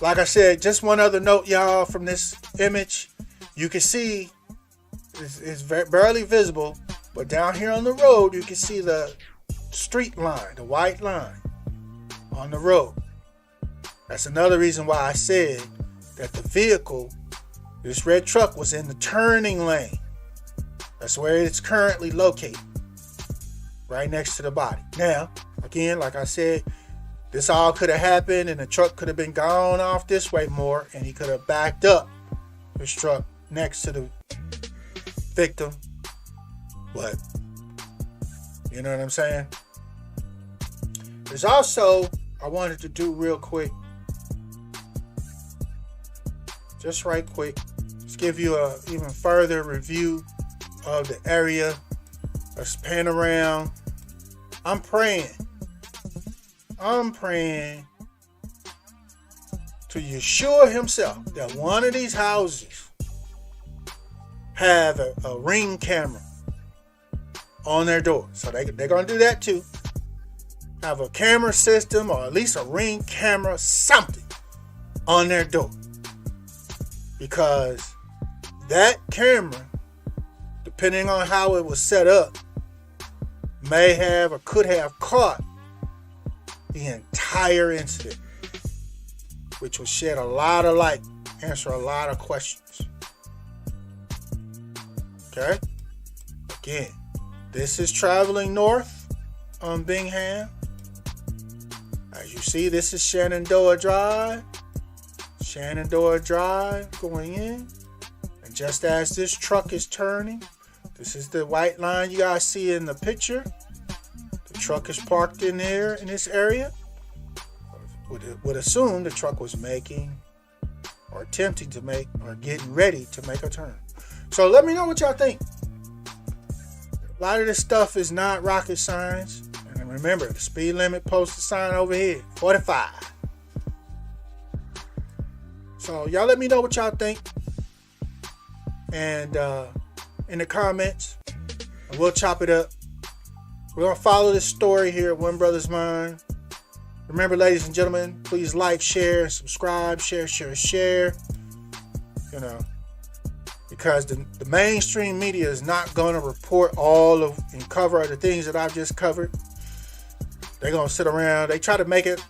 Like I said, just one other note, y'all, from this image. You can see it's barely visible, but down here on the road, you can see the street line, the white line on the road. That's another reason why I said that the vehicle, this red truck, was in the turning lane. That's where it's currently located, right next to the body. Now, again, like I said, this all could have happened and the truck could have been gone off this way more, and he could have backed up his truck next to the victim. But, you know what I'm saying? There's also, I wanted to do real quick, just right quick, just give you a even further review of the area. Let's pan around. I'm praying to Yeshua himself that one of these houses have a ring camera on their door. So they're going to do that too. Have a camera system, or at least a ring camera, something on their door. Because that camera, depending on how it was set up, may have or could have caught the entire incident, which will shed a lot of light, answer a lot of questions. Okay? Again, this is traveling north on Bingham. As you see, this is Shenandoah Drive. Shenandoah Drive going in. And just as this truck is turning, this is the white line you guys see in the picture. The truck is parked in there in this area. Would assume the truck was making or attempting to make or getting ready to make a turn. So let me know what y'all think. A lot of this stuff is not rocket science. And remember, the speed limit posted sign over here, 45. So y'all let me know what y'all think. And in the comments, and we'll chop it up. We're going to follow this story here at One Brothas Mind. Remember, ladies and gentlemen, please like, share, subscribe, share. You know, because the mainstream media is not going to report all of and cover the things that I've just covered. They're going to sit around. They try to make it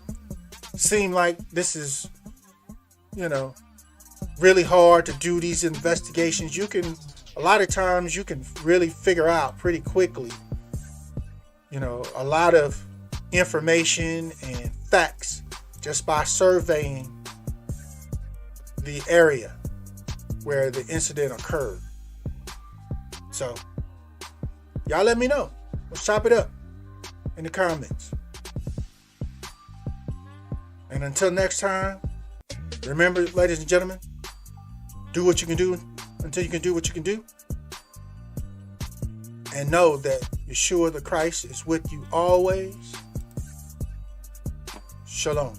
seem like this is, you know, really hard to do these investigations. A lot of times you can really figure out pretty quickly, you know, a lot of information and facts just by surveying the area where the incident occurred. So y'all let me know. Let's chop it up in the comments. And until next time, remember, ladies and gentlemen, do what you can do until you can do what you can do. And know that Yeshua the Christ is with you always. Shalom.